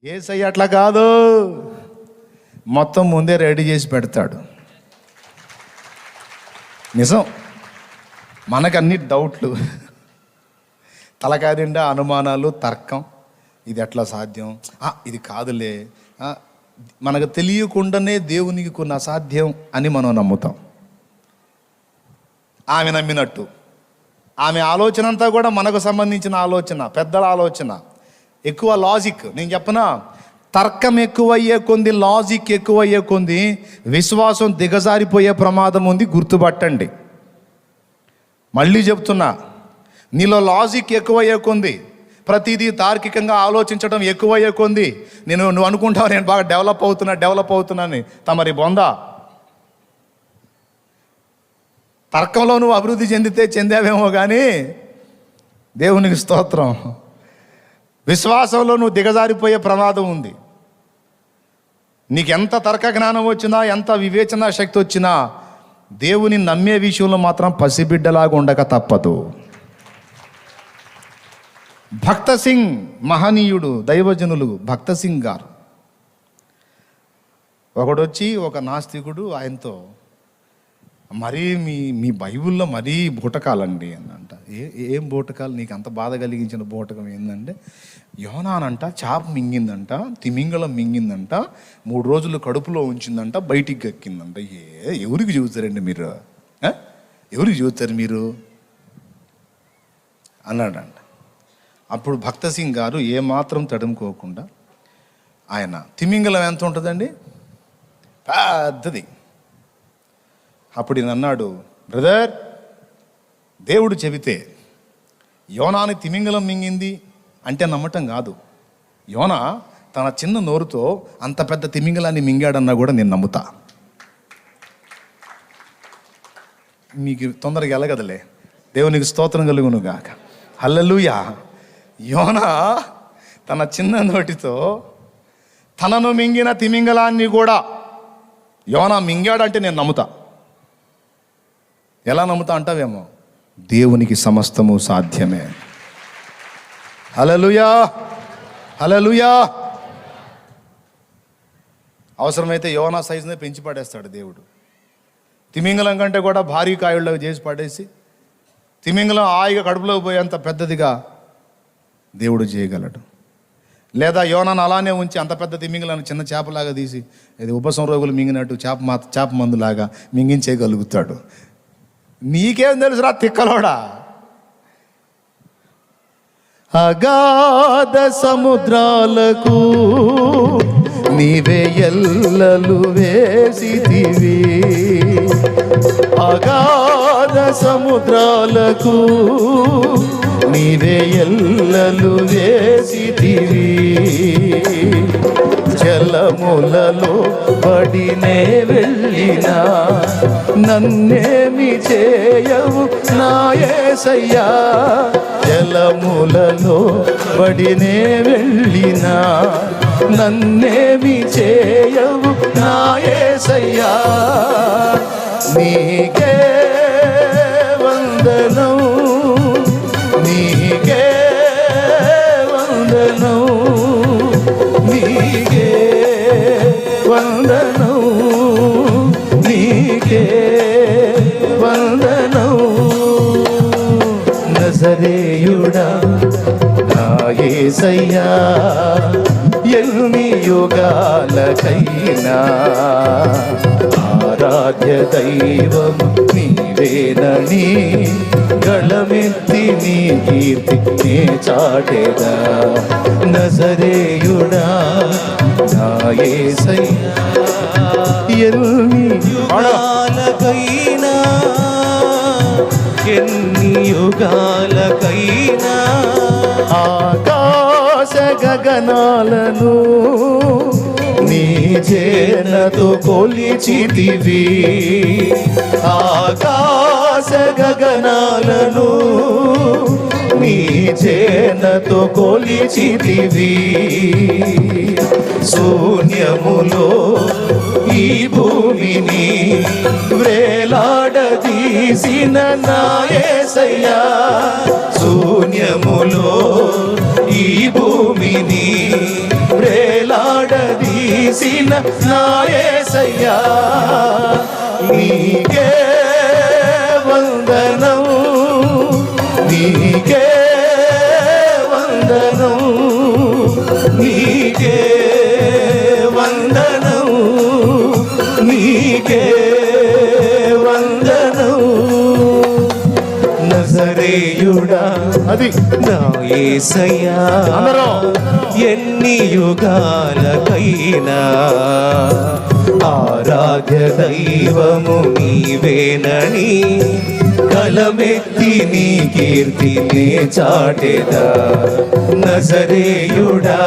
యేసయ్య అట్లా కాదు, మొత్తం ముందే రెడీ చేసి పెడతాడు. నిజం, మనకన్ని డౌట్లు, తలకాయ నిండా అనుమానాలు, తర్కం. ఇది ఎట్లా సాధ్యం, ఇది కాదులే, మనకు తెలియకుండానే దేవునికి కొన్ని అసాధ్యం అని మనం నమ్ముతాం. ఆమె నమ్మినట్టు ఆమె ఆలోచన అంతా కూడా మనకు సంబంధించిన ఆలోచన, పెద్దల ఆలోచన, ఎక్కువ లాజిక్. నేను చెప్పనా, తర్కం ఎక్కువయ్యే కొంది, లాజిక్ ఎక్కువయ్యే కొంది విశ్వాసం దిగజారిపోయే ప్రమాదం ఉంది, గుర్తుపట్టండి. మళ్ళీ చెప్తున్నా, నీలో లాజిక్ ఎక్కువయ్యే కొంది, ప్రతిదీ తార్కికంగా ఆలోచించడం ఎక్కువయ్యే కొంది నువ్వు అనుకుంటావు నేను బాగా డెవలప్ అవుతున్నాను. తమరి బొందా, తర్కంలో నువ్వు అభివృద్ధి చెందావేమో కానీ దేవునికి స్తోత్రం, విశ్వాసంలో నువ్వు దిగజారిపోయే ప్రమాదం ఉంది. నీకెంత తర్క జ్ఞానం వచ్చినా, ఎంత వివేచన శక్తి వచ్చినా, దేవుని నమ్మే విషయంలో మాత్రం పసిబిడ్డలాగా ఉండక తప్పదు. భక్త సింగ్ మహనీయుడు, దైవజనులు భక్త సింగ్ గారు ఒకడొచ్చి, ఒక నాస్తికుడు ఆయనతో, మరీ మీ బైబిల్లో మరీ బూటకాలండి అని అంట. ఏం బూటకాలు, నీకు అంత బాధ కలిగించిన బూటకం ఏంటంటే, యోనానంట చేప మింగిందంట, తిమింగళం మింగిందంట, 3 రోజులు కడుపులో ఉంచిందంట, బయటికి ఎక్కిందంట. ఎవరికి చూస్తారండి మీరు, ఎవరికి చూస్తారు మీరు అన్నాడంట. అప్పుడు భక్త సింగ్ గారు ఏమాత్రం తడుముకోకుండా, ఆయన తిమింగళం ఎంత ఉంటుందండి, పెద్దది. అప్పుడు ఈయన అన్నాడు, బ్రదర్, దేవుడు చెబితే యోనాని తిమింగలం మింగింది అంటే నమ్మటం కాదు. యోనా తన చిన్న నోరుతో అంత పెద్ద తిమింగలాన్ని మింగాడన్నా కూడా నేను నమ్ముతా. మీకు తొందరగా ఎలగదలే, దేవునికి స్తోత్రం కలుగును గాక. హల్లెలూయా. యోనా తన చిన్న నోటితో తనను మింగిన తిమింగలాన్ని కూడా యోనా మింగాడంటే నేను నమ్ముతా. ఎలా నమ్ముతా అంటావేమో, దేవునికి సమస్తము సాధ్యమే. హల్లెలూయా, హల్లెలూయా. అవసరమైతే యోనా సైజునే పెంచి పడేస్తాడు దేవుడు. తిమింగలం కంటే కూడా భారీ కాయుళ్ళు చేసి పడేసి, తిమింగలం హాయిగా కడుపులోకి పోయేంత పెద్దదిగా దేవుడు చేయగలడు. లేదా యోనాను అలానే ఉంచి అంత పెద్ద తిమింగలను చిన్న చేపలాగా తీసి, ఇది ఉపశమ రోగులు మింగినట్టు చేప మందులాగా మింగించేయగలుగుతాడు. నీకేం తెలుసురా తిక్కలోడా. అగాధ సముద్రాలకు నీవే ఎల్లలు వేసితివి, అగాధ సముద్రాలకు నీవే ఎల్లలు వేసితివి, జలములలో పడినే వెళ్ళినా నన్నేమి చేయవు నా యేసయ్యా, జలములలో పడినే వెళ్ళినా నన్నేమి చేయవు నా యేసయ్యా, నీకే వందనం, నీకే వందనం, నీకే వందనం, నీకే వందనం. నజరేయుడా నా యేసయ్యా, ఎన్ని యుగాలకైనా ఆరాధ్య దైవం నీవేనని గళమెత్తి నీ కీర్తి నే చాటెదా. నజరేయుడా నా యేసయ్యా, ఎన్ని యుగాలకైనా, ఎన్ని యుగాలకైనా ఆకాశ గగనాలను నీ చేనతో కొలిచితివి, ఆకాశ గగనాలను నీ చేనతో కొలిచితివి, శూన్యములో ఈ భూమిని వ్రేలాడదీసిన నా యేసయ్యా, శూన్యములో ఈ భూమిని వేలాడదీసిన నా యేసయ్యా నీకే వందనం, నీకే వందనం, నీకే వందనం, నీకే వందనం. నజరేయుడా అది నా యేసయ్యా అందరూ ఎన్ని యుగాలకైనా ఆరాధ్య దైవము నీవేనని కలమెత్తి నీ కీర్తిని చాటెదా. నజరేయుడా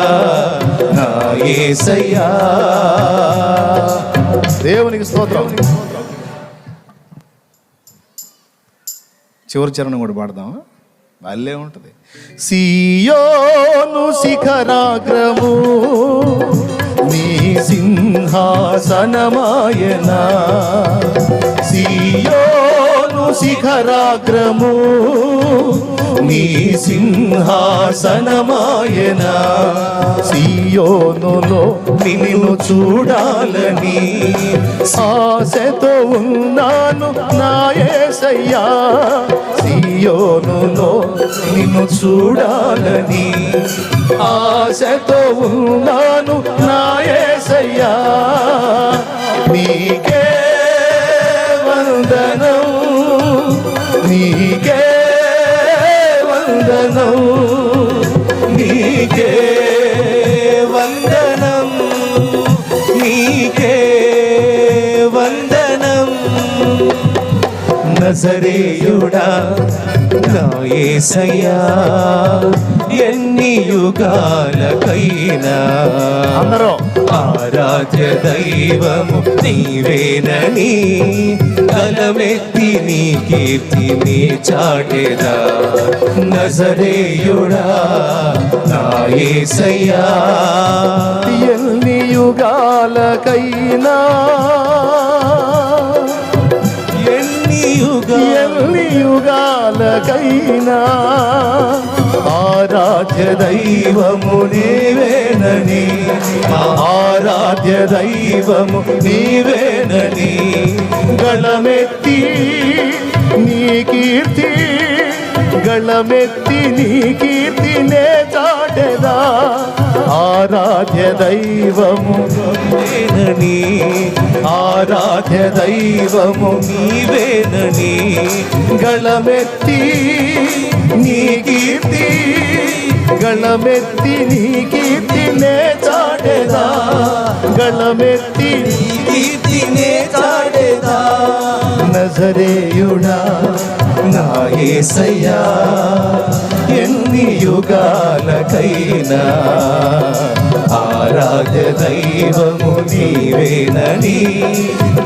నా యేసయ్యా. దేవునికి స్తోత్రం. చివరి చరణం కూడా పాడదామా? వాళ్ళే ఉంటుంది. సియోను శిఖరాగ్రము నీ సింహాసనమాయనా, సియోను శిఖరాగ్రము నీ సింహాసనమాయనా. సియోనులో నిన్ను చూడాలని ఆశతో ఉన్నాను నా యేసయ్యా, సియోనులో నిన్ను చూడాలని ఆశతో ఉన్నాను నా యేసయ్యా. నీకే వందనం, నీకే వందనం, నీకే వందనం, నీకే వందనం. నజరేయుడా నా యేసయ్యా ఎన్ని యుగాలకైనా అందరూ ఆరాధ్య దైవము నీవేనని కలమెత్తి నీ కీర్తిని చాటెదా. నజరేయుడా నా యేసయ్యా ఎన్ని యుగాలకైనా ఎన్ని యుగాలకైనా ఆరాధ్య దైవము నీవేనని, ఆరాధ్య దైవము నీవేనని గళమెత్తి నీ కీర్తి, గళమెత్తి నీ కీర్తినే చాటెదా. ఆరాధ్య దైవము నీవేనని, ఆరాధ్య దైవము నీవేనని గళమెత్తి నీ కీర్తి, గళమెత్తి నీ కీర్తినే చాటెదా. గళమెత్తి నీ కీర్తినే చాటెదా. నజరేయుడా నా యేసయ్యా ఎన్ని యుగాలకైనా ఆరాధ్య దైవము నీవేనని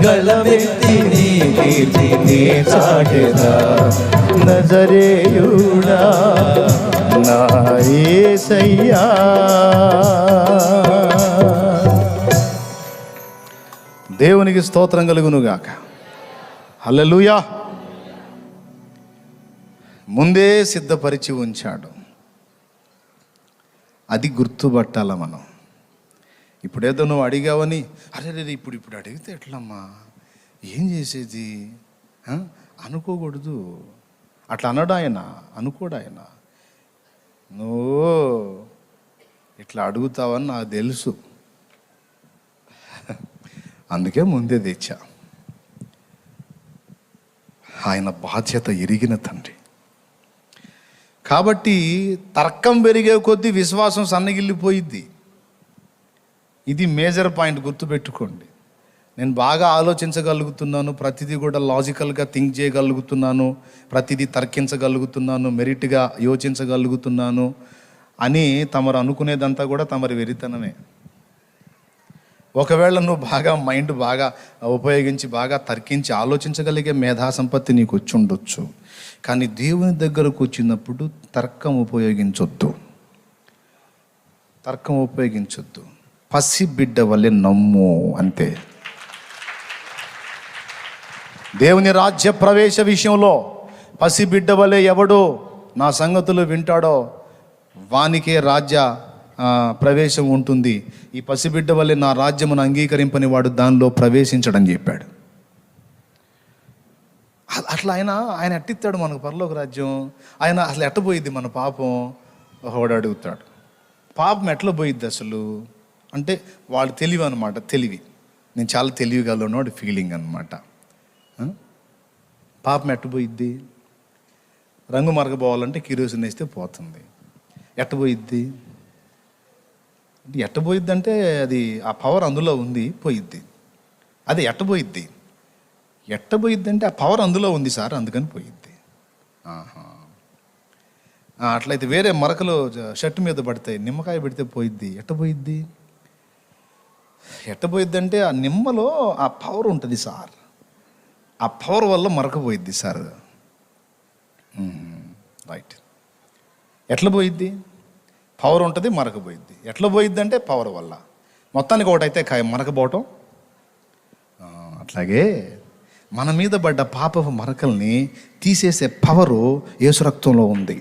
గళమెత్తి నీ కీర్తిని చాటెదా. నజరేయుడా నా యేసయ్యా. దేవునికి స్తోత్రం కలుగునుగాక. హల్లెలూయా. ముందే సిద్ధపరిచి ఉంచాడు, అది గుర్తుపట్టాల మనం. ఇప్పుడేదో నువ్వు అడిగావని అరే ఇప్పుడు అడిగితే ఎట్లమ్మా, ఏం చేసేది అనుకోకూడదు. అట్లా అనడు ఆయన, అనుకోడు ఆయన. నువ్వు ఇట్లా అడుగుతావని నాకు తెలుసు, అందుకే ముందే తెచ్చా. ఆయన బాధ్యత ఎరిగిన తండ్రి కాబట్టి తర్కం పెరిగే కొద్దీ విశ్వాసం సన్నగిల్లిపోయిద్ది. ఇది మేజర్ పాయింట్, గుర్తుపెట్టుకోండి. నేను బాగా ఆలోచించగలుగుతున్నాను, ప్రతిదీ కూడా లాజికల్గా థింక్ చేయగలుగుతున్నాను, ప్రతిదీ తర్కించగలుగుతున్నాను, మెరిట్గా యోచించగలుగుతున్నాను అని తమరు అనుకునేదంతా కూడా తమరి వెరితనమే. ఒకవేళ నువ్వు బాగా మైండ్ బాగా ఉపయోగించి బాగా తర్కించి ఆలోచించగలిగే మేధా సంపత్తి నీకు వచ్చి ఉండొచ్చు, కానీ దేవుని దగ్గరకు వచ్చినప్పుడు తర్కం ఉపయోగించొద్దు, తర్కం ఉపయోగించొద్దు. పసి బిడ్డ వల్లే నమ్ము, అంతే. దేవుని రాజ్య ప్రవేశ విషయంలో పసిబిడ్డ వలె ఎవడో నా సంగతులు వింటాడో వానికే రాజ్య ప్రవేశం ఉంటుంది. ఈ పసిబిడ్డ వల్లే నా రాజ్యమును అంగీకరింపని వాడు దానిలో ప్రవేశించడం చెప్పాడు. అట్లా ఆయన ఎట్టిస్తాడు మనకు పరలోక రాజ్యం? ఆయన అసలు ఎట్టబోయిద్ది మన పాపం? ఒకడు అడుగుతాడు, పాపం ఎట్లా పోయిద్ది అసలు అంటే వాడు తెలివి అనమాట. తెలివి, నేను చాలా తెలివిగలను వాడి ఫీలింగ్ అనమాట. పాపం ఎట్టబోయిద్ది? రంగు మరగబోవాలంటే కిరోసిన్ వేస్తే పోతుంది. ఎట్టబోయిద్ది? ఎట్టబోయిద్ది అంటే అది ఆ పవర్ అందులో ఉంది, పోయిద్ది. అది ఎట్టబోయిద్ది అంటే ఆ పవర్ అందులో ఉంది సార్, అందుకని పోయిద్ది. అట్లయితే వేరే మరకలు షర్టు మీద పడతాయి, నిమ్మకాయ పెడితే పోయిద్ది. ఎట్టబోయిద్ది అంటే ఆ నిమ్మలో ఆ పవర్ ఉంటుంది సార్, ఆ పవర్ వల్ల మరకపోయిద్ది సార్. రైట్. ఎట్లా పోయిద్ది? పవర్ ఉంటుంది, మరకపోయిద్ది. ఎట్లా పోయిద్ది అంటే పవర్ వల్ల. మొత్తానికి ఒకటైతే మరకపోవటం. అట్లాగే మన మీద పడ్డ పాపపు మరకల్ని తీసేసే పవరు యేసు రక్తంలో ఉంది.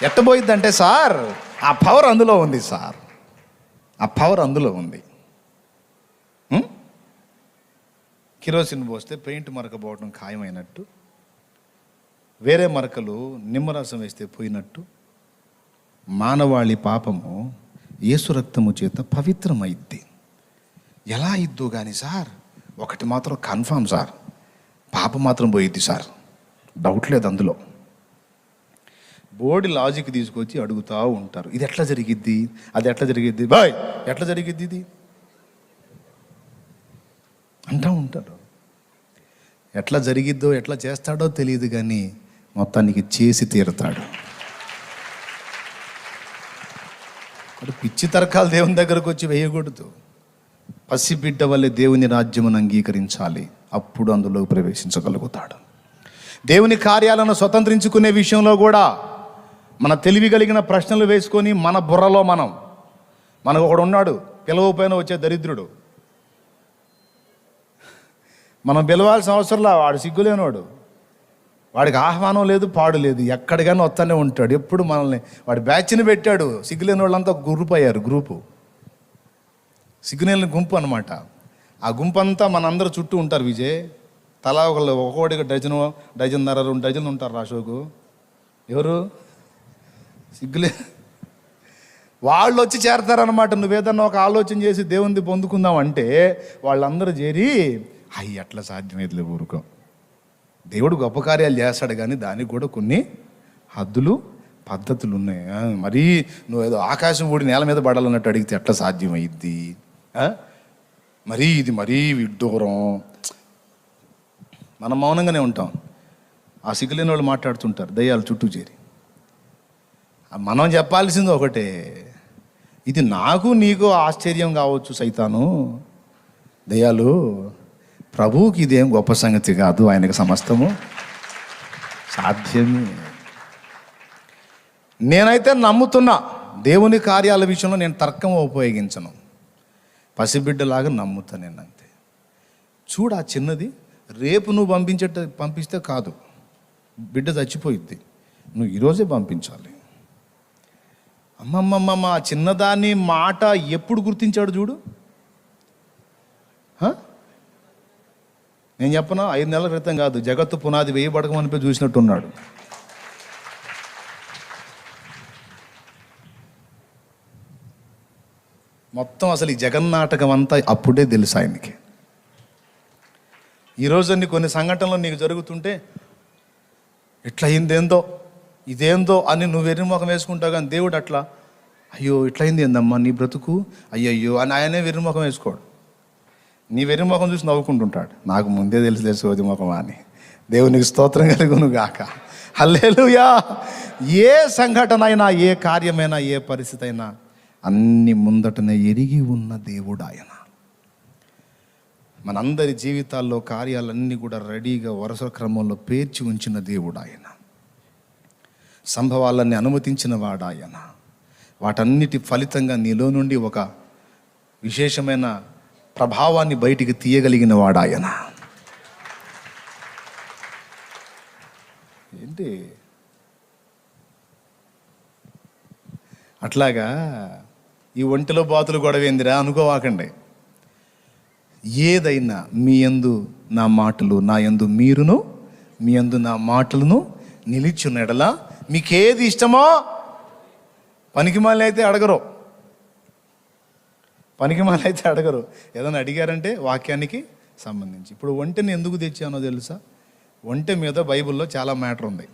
ఎట్టబోయిద్ది అంటే సార్ ఆ పవర్ అందులో ఉంది సార్, ఆ పవర్ అందులో ఉంది. కిరోసిన్ పోస్తే పెయింట్ మరకపోవడం ఖాయమైనట్టు, వేరే మరకలు నిమ్మరసం వేస్తే పోయినట్టు, మానవాళి పాపము యేసు రక్తము చేత పవిత్రమైద్ది. ఎలా ఇద్దో కానీ సార్, ఒకటి మాత్రం కన్ఫామ్ సార్, పాపం మాత్రం పోయిద్ది సార్, డౌట్ లేదు అందులో. బోర్డు లాజిక్ తీసుకొచ్చి అడుగుతూ ఉంటారు, ఇది ఎట్లా జరిగిద్ది, అది ఎట్లా జరిగిద్ది, బాయ్ ఎట్లా జరిగిద్ది ఇది అంటూ ఉంటారు. ఎట్లా జరిగిద్దో ఎట్లా చేస్తాడో తెలియదు కానీ మొత్తానికి చేసి తీరుతాడు. పిచ్చి తర్కాలు దేవుని దగ్గరకు వచ్చి వేయకూడదు. పసిబిడ్డ వల్లే దేవుని రాజ్యమును అంగీకరించాలి, అప్పుడు అందులో ప్రవేశించగలుగుతాడు. దేవుని కార్యాలను స్వతంత్రించుకునే విషయంలో కూడా మన తెలివి కలిగిన ప్రశ్నలు వేసుకొని మన బుర్రలో మనకు ఒకడు ఉన్నాడు, పిలవపైన వచ్చే దరిద్రుడు. మనం పిలవాల్సిన అవసరంలా, వాడు సిగ్గులేనివాడు, వాడికి ఆహ్వానం లేదు, పాడు లేదు, ఎక్కడికైనా వస్తానే ఉంటాడు. ఎప్పుడు మనల్ని వాడి బ్యాచ్ని పెట్టాడు. సిగ్గులేని వాళ్ళంతా గ్రూప్ అయ్యారు, సిగ్గులేని గుంపు అనమాట. ఆ గుంపు అంతా మనందరూ చుట్టూ ఉంటారు. విజయ్ తలా ఒక్కొక్కటిగా డజన్నర 2 డజన్లు ఉంటారు. అశోకు ఎవరు? సిగ్గులే వాళ్ళు వచ్చి చేరతారనమాట. నువ్వేదన్నా ఒక ఆలోచన చేసి దేవుని పొందుకుందాం అంటే వాళ్ళందరూ చేరి అయ్యి అట్లా సాధ్యమైతే ఊరుకో. దేవుడు గొప్ప కార్యాలు చేస్తాడు కానీ దానికి కూడా కొన్ని హద్దులు పద్ధతులు ఉన్నాయి. మరీ నువ్వు ఏదో ఆకాశం ఊడి నేల మీద పడాలన్నట్టు అడిగితే ఎట్లా సాధ్యమైద్ది? ఇది మరీ విడ్డూరం. మనం మౌనంగానే ఉంటాం. ఆ సిగ్గులేని వాళ్ళు మాట్లాడుతుంటారు దయ్యాలు చుట్టూ చేరి. మనం చెప్పాల్సింది ఒకటే, ఇది నాకు నీకు ఆశ్చర్యం కావచ్చు సైతాను, దయ్యాలు, ప్రభువుకి ఇదేం గొప్ప సంగతి కాదు, ఆయనకు సమస్తము సాధ్యమే. నేనైతే నమ్ముతున్నా, దేవుని కార్యాల విషయంలో నేను తర్కం ఉపయోగించను, పసిబిడ్డలాగా నమ్ముతా నేను అంతే. చూడు ఆ చిన్నది, రేపు నువ్వు పంపిస్తే కాదు, బిడ్డ చచ్చిపోయిద్ది, నువ్వు ఈరోజే పంపించాలి. అమ్మమ్మమ్మ ఆ చిన్నదాన్ని మాట ఎప్పుడు గుర్తించాడు చూడు. నేను చెప్పనా, 5 నెలల క్రితం కాదు, జగత్తు పునాది వేయబడకమనిపై చూసినట్టున్నాడు. మొత్తం అసలు ఈ జగన్నాటకం అంతా అప్పుడే తెలుసు ఆయనకి. ఈరోజు కొన్ని సంఘటనలు నీకు జరుగుతుంటే ఇట్లా అయిందేందో ఇదేందో అని నువ్వు వెర్రిముఖం వేసుకుంటావు, కానీ దేవుడు అట్లా అయ్యో ఇట్లా అయింది ఏందమ్మా నీ బ్రతుకు, అయ్యయ్యో అని ఆయనే వెర్రిముఖం వేసుకోడు. నీ వెర్రిముఖం చూసి నవ్వుకుంటుంటాడు, నాకు ముందే తెలుసు వదిముఖమా అని. దేవునికి స్తోత్రం కలుగును గాక. హల్లెలూయా. ఏ సంఘటన అయినా, ఏ కార్యమైనా, ఏ పరిస్థితి అయినా అన్ని ముందటనే ఎరిగి ఉన్న దేవుడు ఆయన. మనందరి జీవితాల్లో కార్యాలన్నీ కూడా రెడీగా వరుస క్రమంలో పేర్చి ఉంచిన దేవుడు ఆయన. సంభవాలన్నీ అనుమతించిన వాడు ఆయన. వాటన్నిటి ఫలితంగా నీలో నుండి ఒక విశేషమైన ప్రభావాన్ని బయటికి తీయగలిగిన వాడు ఆయన. ఏంటి అట్లాగా ఈ ఒంటిలో బాతులు గొడవేందిరా అనుకోవాకండి. ఏదైనా మీ యందు నా మాటలు, నా యందు మీరును, మీ యందు నా మాటలను నిలిచిన ఎడల మీకేది ఇష్టమో, పనికిమాలి అయితే అడగరు, ఏదైనా అడిగారంటే వాక్యానికి సంబంధించి. ఇప్పుడు ఒంటెని ఎందుకు తెచ్చానో తెలుసా? ఒంటె మీద బైబిల్లో చాలా మ్యాటర్ ఉంది.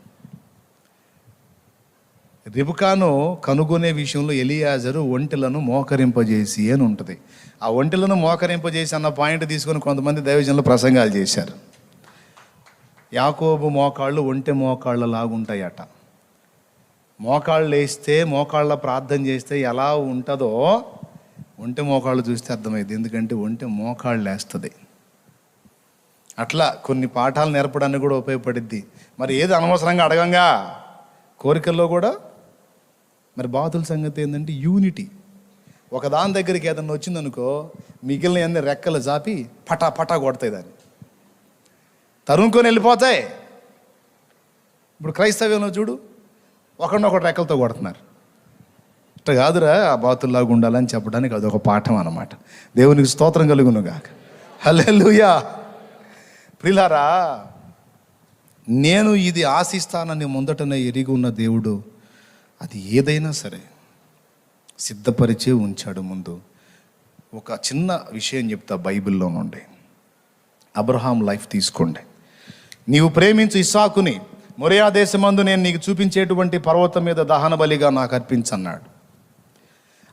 రిబకాను కనుగొనే విషయంలో ఎలియాజరు ఒంటెలను మోకరింపజేసి అని ఉంటుంది. ఆ ఒంటెలను మోకరింపజేసి అన్న పాయింట్ తీసుకొని కొంతమంది దైవజనులు ప్రసంగాలు చేశారు. యాకోబు మోకాళ్ళు ఒంటె మోకాళ్ళ లాగుంటాయట. మోకాళ్ళు వేస్తే, మోకాళ్ళ ప్రార్థన చేస్తే ఎలా ఉంటుందో ఒంటె మోకాళ్ళు చూస్తే అర్థమైంది. ఎందుకంటే ఒంటె మోకాళ్ళు వేస్తుంది. అట్లా కొన్ని పాఠాలు నేర్పడానికి కూడా ఉపయోగపడిద్ది. మరి ఏది అనవసరంగా అడగంగా కోరికల్లో కూడా. మరి బాతుల సంగతి ఏంటంటే యూనిటీ. ఒక దాని దగ్గరికి ఏదన్నా వచ్చిందనుకో, మిగిలిన అన్ని రెక్కలు జాపి పటా పటా కొడతాయి, దాన్ని తరుముకొని వెళ్ళిపోతాయి. ఇప్పుడు క్రైస్తవ్యంలో చూడు, ఒకరినొకటి రెక్కలతో కొడుతున్నారు. ఇట్లా కాదురా, ఆ బాతుల్లాగా ఉండాలని చెప్పడానికి అదొక పాఠం అన్నమాట. దేవునికి స్తోత్రం కలుగునుగాక. హల్లెలూయా. ప్రియులారా, నేను ఇది ఆశిస్తానని ముందటనే ఎరిగి ఉన్న దేవుడు అది ఏదైనా సరే సిద్ధపరిచే ఉంచాడు ముందు. ఒక చిన్న విషయం చెప్తా బైబిల్లో నుండి. అబ్రహాం లైఫ్ తీసుకోండి. నీవు ప్రేమించు ఇస్సాకుని మొరియా దేశమందు నేను నీకు చూపించేటువంటి పర్వతం మీద దహన బలిగా నాకు అర్పించన్నాడు.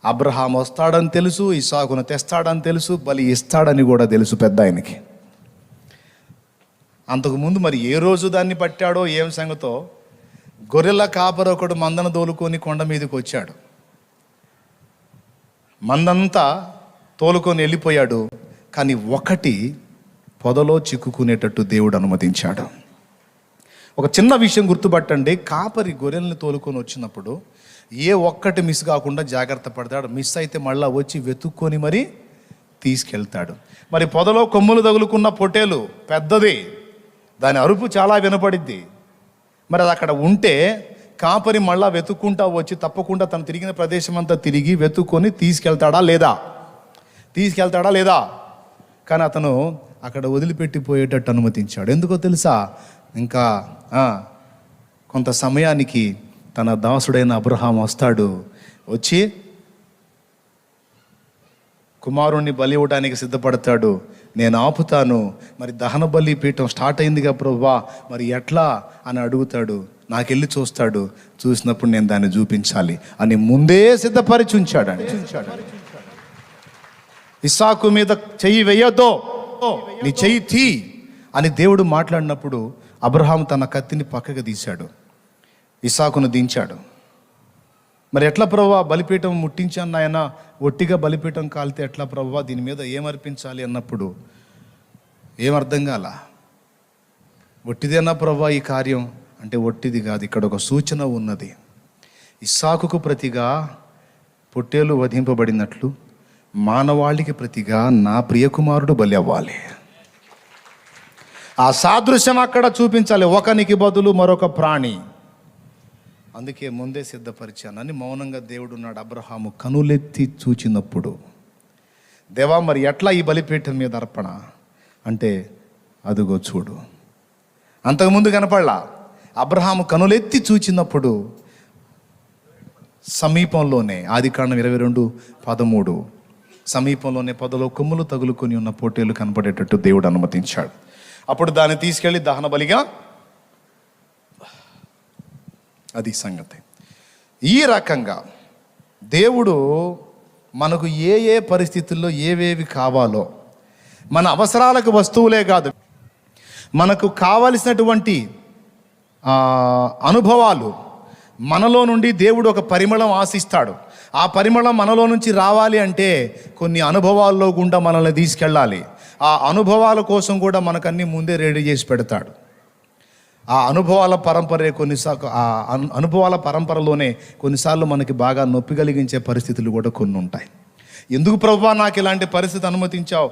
అబ్రహాం వస్తాడని తెలుసు, ఇస్సాకును తెస్తాడని తెలుసు, బలి ఇస్తాడని కూడా తెలుసు పెద్ద ఆయనకి. అంతకుముందు మరి ఏ రోజు దాన్ని పట్టాడో ఏం సంగతో, గొర్రెల కాపరొకడు మందను తోలుకొని కొండ మీదకి వచ్చాడు. మందంతా తోలుకొని వెళ్ళిపోయాడు. కానీ ఒకటి పొదలో చిక్కుకునేటట్టు దేవుడు అనుమతించాడు. ఒక చిన్న విషయం గుర్తుపట్టండి. కాపరి గొర్రెల్ని తోలుకొని వచ్చినప్పుడు ఏ ఒక్కటి మిస్ కాకుండా జాగ్రత్త పడతాడు. మిస్ అయితే మళ్ళీ వచ్చి వెతుక్కొని మరి తీసుకెళ్తాడు. మరి పొదలో కొమ్ములు తగులుకున్న పొట్టేలు పెద్దది, దాని అరుపు చాలా వినపడిద్ది. మరి అది అక్కడ ఉంటే కాపరి మళ్ళా వెతుక్కుంటా వచ్చి తప్పకుండా తను తిరిగిన ప్రదేశం అంతా తిరిగి వెతుక్కొని తీసుకెళ్తాడా లేదా? కానీ అతను అక్కడ వదిలిపెట్టిపోయేటట్టు అనుమతించాడు. ఎందుకో తెలుసా? ఇంకా కొంత సమయానికి తన దాసుడైన అబ్రహాం వస్తాడు. వచ్చి కుమారుణ్ణి బలి ఇవ్వడానికి సిద్ధపడతాడు. నేను ఆపుతాను, మరి దహన బలి పీఠం స్టార్ట్ అయిందిగా ప్రభువా, మరి ఎట్లా అని అడుగుతాడు. నాకెళ్ళి చూస్తాడు. చూసినప్పుడు నేను దాన్ని చూపించాలి అని ముందే సిద్ధపరిచి ఉంచాడు. ఇస్సాకు మీద చెయ్యి వెయ్యొద్దు, నీ చెయ్యి తీ అని దేవుడు మాట్లాడినప్పుడు అబ్రహాం తన కత్తిని పక్కకు తీశాడు, ఇస్సాకును దించాడు. మరి ఎట్లా ప్రభువా బలిపీఠం ముట్టించాను నాయన, ఒట్టిగా బలిపీఠం కాలితే ఎట్లా ప్రభువా, దీని మీద ఏమర్పించాలి అన్నప్పుడు ఏమర్థం కాల. ఒట్టిదేనా ప్రభువా ఈ కార్యం అంటే, ఒట్టిది కాదు, ఇక్కడ ఒక సూచన ఉన్నది. ఇస్సాకుకు ప్రతిగా పొట్టేలు వధింపబడినట్లు మానవాళికి ప్రతిగా నా ప్రియకుమారుడు బలి అవ్వాలి. ఆ సాదృశ్యం అక్కడ చూపించాలి. ఒకనికి బదులు మరొక ప్రాణి. అందుకే ముందే సిద్ధపరిచానని మౌనంగా దేవుడు ఉన్నాడు. అబ్రహాము కనులెత్తి చూచినప్పుడు, దేవా మరి ఎట్లా ఈ బలిపీఠం మీద అర్పణ అంటే, అదుగో చూడు. అంతకుముందు కనపడలా. అబ్రహాము కనులెత్తి చూచినప్పుడు సమీపంలోనే, ఆదికాండం 22:13, సమీపంలోనే పొదలో కొమ్ములు తగులుకొని ఉన్న పొట్టేలు కనపడేటట్టు దేవుడు అనుమతించాడు. అప్పుడు దాన్ని తీసుకెళ్ళి దహన బలిగా, అది సంగతి. ఈ రకంగా దేవుడు మనకు ఏ ఏ పరిస్థితుల్లో ఏవేవి కావాలో, మన అవసరాలకు వస్తువులే కాదు, మనకు కావలసినటువంటి అనుభవాలు మనలో నుండి దేవుడు ఒక పరిమళం ఆశిస్తాడు. ఆ పరిమళం మనలో నుంచి రావాలి అంటే కొన్ని అనుభవాల్లో గుండా మనల్ని తీసుకెళ్ళాలి. ఆ అనుభవాల కోసం కూడా మనకన్నీ ముందే రెడీ చేసి పెడతాడు. ఆ అనుభవాల పరంపరలోనే కొన్నిసార్లు మనకి బాగా నొప్పి కలిగించే పరిస్థితులు కూడా కొన్ని ఉంటాయి. ఎందుకు ప్రభువా నాకు ఇలాంటి పరిస్థితి అనుమతించావు,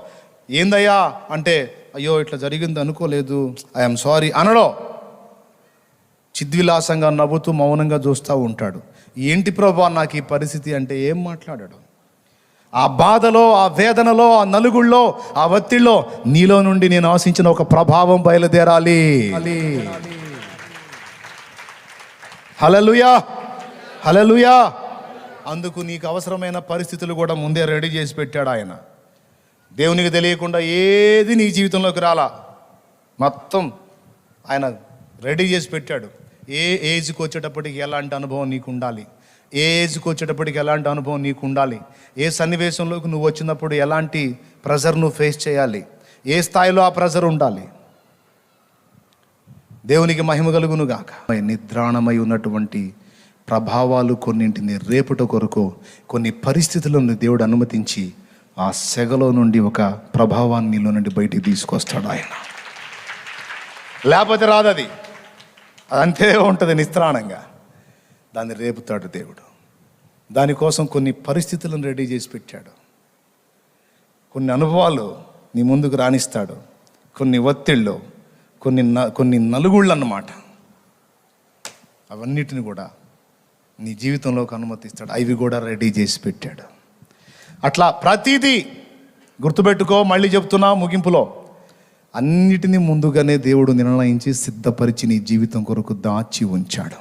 ఏందయ్యా అంటే, అయ్యో ఇట్లా జరిగింది అనుకోలేదు, ఐఎమ్ సారీ అనడో. చిద్విలాసంగా నవ్వుతూ మౌనంగా చూస్తూ ఉంటాడు. ఏంటి ప్రభా నాకు ఈ పరిస్థితి అంటే ఏం మాట్లాడాడు? ఆ బాధలో, ఆ వేదనలో, ఆ నలుగుళ్ళో, ఆ ఒత్తిడిలో నీలో నుండి నేను ఆశించిన ఒక ప్రభావం బయలుదేరాలి. హల్లెలూయా, హల్లెలూయా. అందుకు నీకు అవసరమైన పరిస్థితులు కూడా ముందే రెడీ చేసి పెట్టాడు ఆయన. దేవునికి తెలియకుండా ఏది నీ జీవితంలోకి రాలా, మొత్తం ఆయన రెడీ చేసి పెట్టాడు. ఏ ఏజ్కి వచ్చేటప్పటికి ఎలాంటి అనుభవం నీకు ఉండాలి, ఏ ఏజ్కి వచ్చేటప్పటికి ఎలాంటి అనుభవం నీకు ఉండాలి, ఏ సన్నివేశంలోకి నువ్వు వచ్చినప్పుడు ఎలాంటి ప్రెజర్ నువ్వు ఫేస్ చేయాలి, ఏ స్థాయిలో ఆ ప్రెజర్ ఉండాలి. దేవునికి మహిమ కలుగును గాక. నిద్రాణమై ఉన్నటువంటి ప్రభావాలు కొన్నింటిని రేపటి కొరకు కొన్ని పరిస్థితులను దేవుడు అనుమతించి ఆ సెగలో నుండి ఒక ప్రభావాన్ని నీలో నుండి బయటికి తీసుకొస్తాడు ఆయన. లేకపోతే రాదు, అది అంతే ఉంటుంది నిస్త్రాణంగా. దాన్ని రేపుతాడు దేవుడు. దానికోసం కొన్ని పరిస్థితులను రెడీ చేసి పెట్టాడు. కొన్ని అనుభవాలు నీ ముందుకు రాణిస్తాడు, కొన్ని ఒత్తిళ్ళు, కొన్ని నలుగుళ్ళు అన్నమాట. అవన్నిటిని కూడా నీ జీవితంలోకి అనుమతిస్తాడు. అవి కూడా రెడీ చేసి పెట్టాడు. అట్లా ప్రతిదీ గుర్తుపెట్టుకో. మళ్ళీ చెప్తున్నా ముగింపులో, అన్నిటినీ ముందుగానే దేవుడు నిర్ణయించి సిద్ధపరిచి నీ జీవితం కొరకు దాచి ఉంచాడు.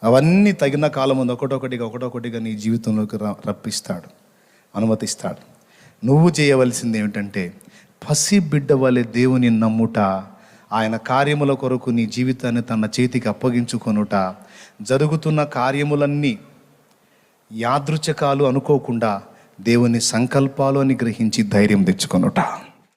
అవన్నీ తగిన కాలం ముందు ఒకటొకటిగా నీ జీవితంలోకి రప్పిస్తాడు, అనుమతిస్తాడు. నువ్వు చేయవలసింది ఏమిటంటే పసి బిడ్డ వలె దేవుని నమ్ముట, ఆయన కార్యముల కొరకు నీ జీవితాన్ని తన చేతికి అప్పగించుకొనుట, జరుగుతున్న కార్యములన్నీ యాదృచ్ఛికాలు అనుకోకుండా దేవుని సంకల్పాలు అని గ్రహించి ధైర్యం తెచ్చుకొనుట.